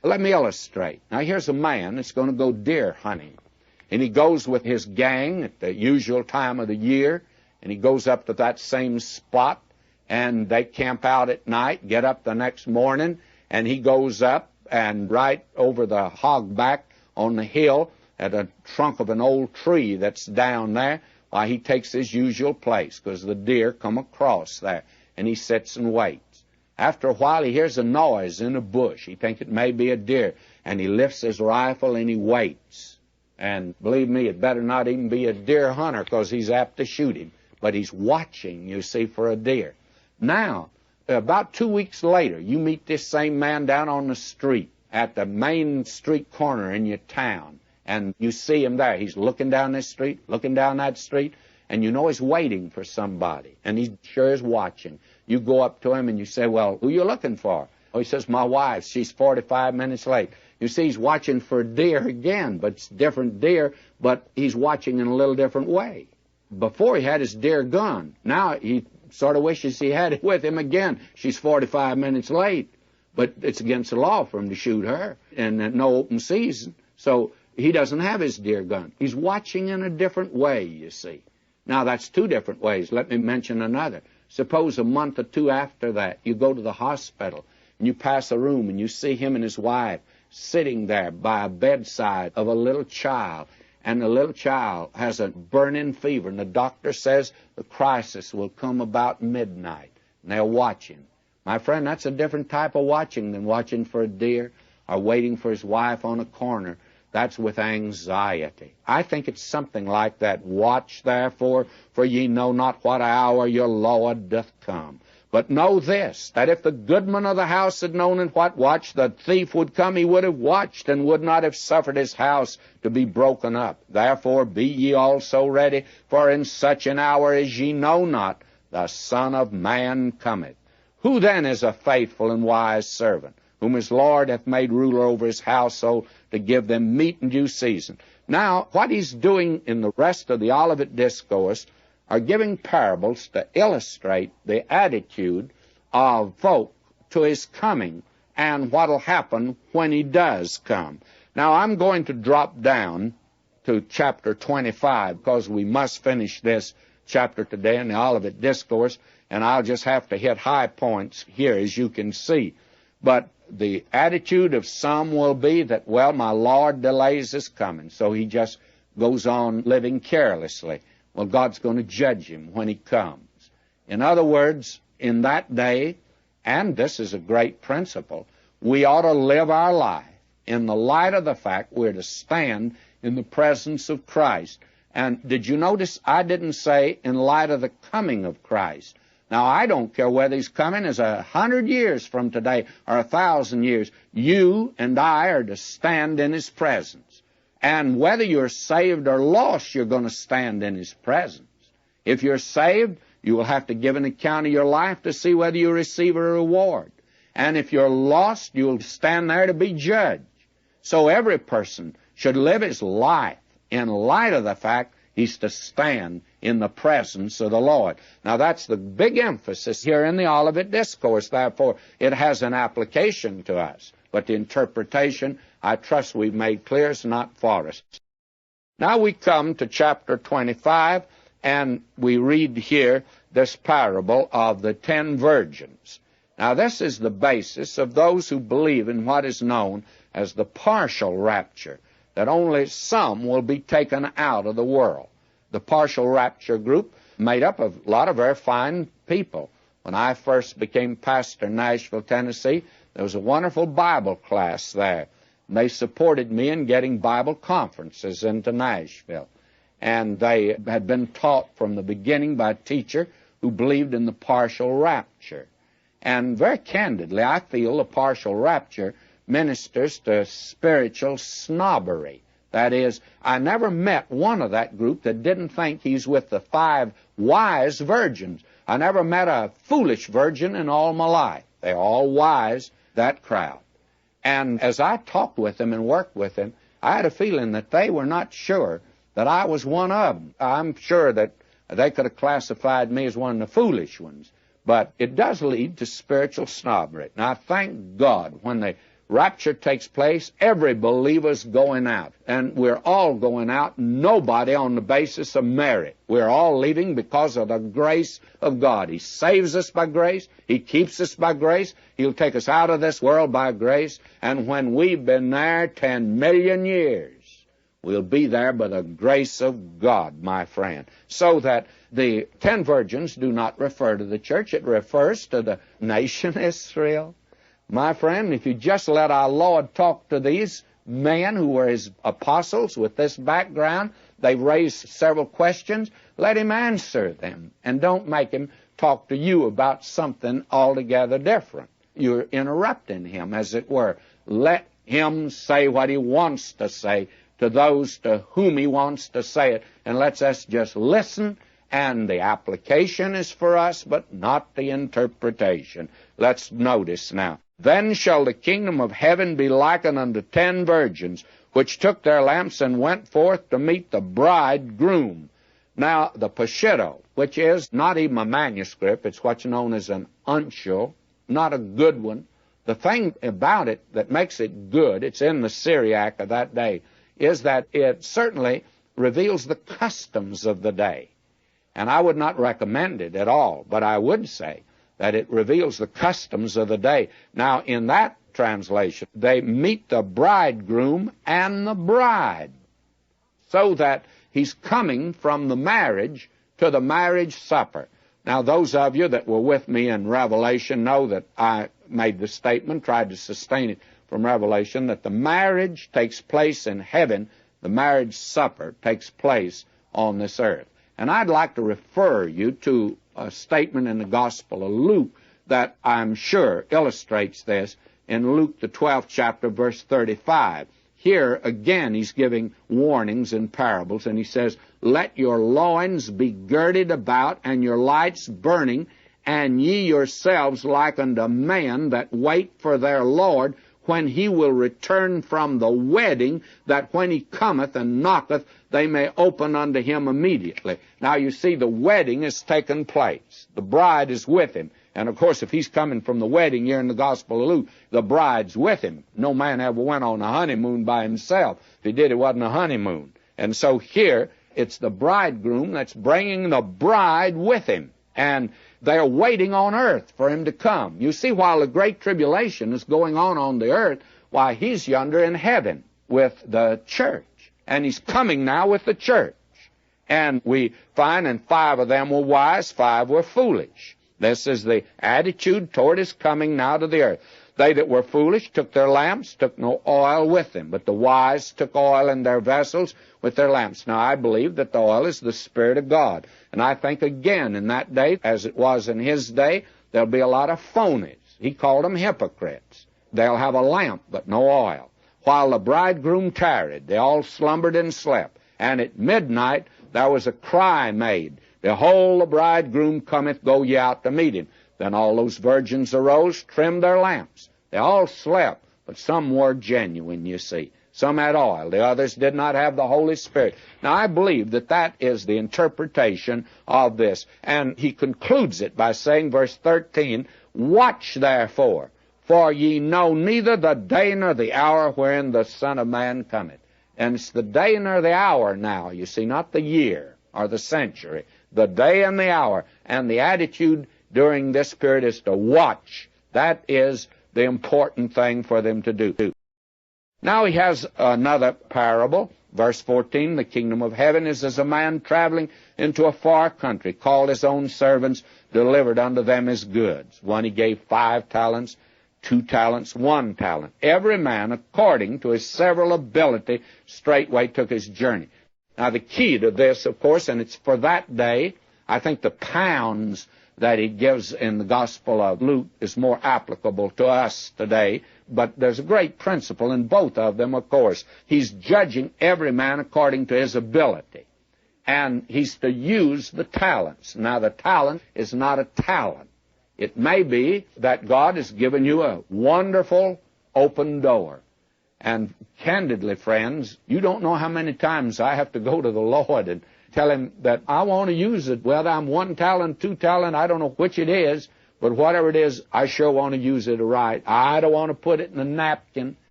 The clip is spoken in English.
Let me illustrate. Now, here's a man that's going to go deer hunting. And he goes with his gang at the usual time of the year, and he goes up to that same spot, and they camp out at night, get up the next morning, and he goes up and right over the hogback on the hill at a trunk of an old tree that's down there, why, he takes his usual place because the deer come across there, and he sits and waits. After a while, he hears a noise in a bush. He thinks it may be a deer, and he lifts his rifle and he waits. And believe me, it better not even be a deer hunter because he's apt to shoot him. But he's watching, you see, for a deer. Now, about 2 weeks later, you meet this same man down on the street at the main street corner in your town. And you see him there. He's looking down this street, looking down that street, and you know he's waiting for somebody. And he sure is watching. You go up to him and you say, well, who you looking for? Oh, he says, my wife. She's 45 minutes late. You see, he's watching for deer again, but it's different deer, but he's watching in a little different way. Before he had his deer gun. Now he sort of wishes he had it with him again. She's 45 minutes late, but it's against the law for him to shoot her in no open season. So he doesn't have his deer gun. He's watching in a different way, you see. Now, that's two different ways. Let me mention another. Suppose a month or two after that, you go to the hospital, and you pass a room, and you see him and his wife sitting there by a bedside of a little child, and the little child has a burning fever, and the doctor says the crisis will come about midnight, and they're watching. My friend, that's a different type of watching than watching for a deer or waiting for his wife on a corner. That's with anxiety. I think it's something like that. Watch, therefore, for ye know not what hour your Lord doth come. But know this, that if the goodman of the house had known in what watch the thief would come, he would have watched and would not have suffered his house to be broken up. Therefore be ye also ready, for in such an hour as ye know not, the Son of Man cometh. Who then is a faithful and wise servant, whom his Lord hath made ruler over his household, to give them meat in due season? Now, what he's doing in the rest of the Olivet Discourse are giving parables to illustrate the attitude of folk to his coming and what will happen when he does come. Now, I'm going to drop down to chapter 25 because we must finish this chapter today in the Olivet Discourse, and I'll just have to hit high points here, as you can see. But the attitude of some will be that, well, my Lord delays his coming, so he just goes on living carelessly. Well, God's going to judge him when he comes. In other words, in that day, and this is a great principle, we ought to live our life in the light of the fact we're to stand in the presence of Christ. And did you notice I didn't say in light of the coming of Christ? Now, I don't care whether he's coming as 100 years from today or 1,000 years. You and I are to stand in his presence. And whether you're saved or lost, you're going to stand in his presence. If you're saved, you will have to give an account of your life to see whether you receive a reward. And if you're lost, you'll stand there to be judged. So every person should live his life in light of the fact he's to stand in the presence of the Lord. Now, that's the big emphasis here in the Olivet Discourse. Therefore, it has an application to us. But the interpretation, I trust we've made clear, is not for us. Now we come to chapter 25, and we read here this parable of the 10 virgins. Now, this is the basis of those who believe in what is known as the partial rapture, that only some will be taken out of the world. The partial rapture group made up of a lot of very fine people. When I first became pastor in Nashville, Tennessee, there was a wonderful Bible class there. And they supported me in getting Bible conferences into Nashville. And they had been taught from the beginning by a teacher who believed in the partial rapture. And very candidly, I feel the partial rapture ministers to spiritual snobbery. That is, I never met one of that group that didn't think he's with the 5 wise virgins. I never met a foolish virgin in all my life. They're all wise, that crowd. And as I talked with them and worked with them, I had a feeling that they were not sure that I was one of them. I'm sure that they could have classified me as one of the foolish ones. But it does lead to spiritual snobbery. Now, I thank God when they rapture takes place, every believer's going out. And we're all going out, nobody on the basis of merit. We're all leaving because of the grace of God. He saves us by grace. He keeps us by grace. He'll take us out of this world by grace. And when we've been there 10 million years, we'll be there by the grace of God, my friend. So that the 10 virgins do not refer to the church. It refers to the nation Israel. My friend, if you just let our Lord talk to these men who were his apostles with this background, they raised several questions, let him answer them. And don't make him talk to you about something altogether different. You're interrupting him, as it were. Let him say what he wants to say to those to whom he wants to say it. And let us just listen, and the application is for us, but not the interpretation. Let's notice now. Then shall the kingdom of heaven be likened unto 10 virgins, which took their lamps and went forth to meet the bridegroom. Now, the Peshitta, which is not even a manuscript, it's what's known as an uncial, not a good one. The thing about it that makes it good, it's in the Syriac of that day, is that it certainly reveals the customs of the day. And I would not recommend it at all, but I would say that it reveals the customs of the day. Now, in that translation, they meet the bridegroom and the bride, so that he's coming from the marriage to the marriage supper. Now, those of you that were with me in Revelation know that I made the statement, tried to sustain it from Revelation, that the marriage takes place in heaven, the marriage supper takes place on this earth. And I'd like to refer you to a statement in the Gospel of Luke that I'm sure illustrates this in Luke, the 12th chapter, verse 35. Here, again, he's giving warnings in parables, and he says, let your loins be girded about, and your lights burning, and ye yourselves like unto men that wait for their Lord, when he will return from the wedding, that when he cometh and knocketh, they may open unto him immediately. Now, you see, the wedding has taken place. The bride is with him. And, of course, if he's coming from the wedding here in the Gospel of Luke, the bride's with him. No man ever went on a honeymoon by himself. If he did, it wasn't a honeymoon. And so here, it's the bridegroom that's bringing the bride with him. And they're waiting on earth for him to come. You see, while the great tribulation is going on the earth, why, he's yonder in heaven with the church. And he's coming now with the church. And we find, and 5 of them were wise, 5 were foolish. This is the attitude toward his coming now to the earth. They that were foolish took their lamps, took no oil with them, but the wise took oil in their vessels with their lamps. Now, I believe that the oil is the Spirit of God. And I think, again, in that day, as it was in his day, there'll be a lot of phonies. He called them hypocrites. They'll have a lamp, but no oil. While the bridegroom tarried, they all slumbered and slept. And at midnight there was a cry made, Behold, the bridegroom cometh, go ye out to meet him. Then all those virgins arose, trimmed their lamps. They all slept, but some were genuine, you see. Some had oil. The others did not have the Holy Spirit. Now, I believe that that is the interpretation of this. And he concludes it by saying, verse 13, Watch therefore, for ye know neither the day nor the hour wherein the Son of Man cometh. And it's the day nor the hour now, you see, not the year or the century. The day and the hour. And the attitude during this period is to watch. That is the important thing for them to do. Now he has another parable. Verse 14, the kingdom of heaven is as a man traveling into a far country, called his own servants, delivered unto them his goods. One he gave 5 talents, 2 talents, 1 talent. Every man according to his several ability straightway took his journey. Now the key to this, of course, and it's for that day, I think the pounds that he gives in the Gospel of Luke is more applicable to us today, but there's a great principle in both of them, of course. He's judging every man according to his ability, and he's to use the talents. Now, the talent is not a talent. It may be that God has given you a wonderful open door, and candidly, friends, you don't know how many times I have to go to the Lord and tell him that I want to use it, whether I'm 1 talent, 2 talent, I don't know which it is, But whatever it is, I sure want to use it right. I don't want to put it in a napkin.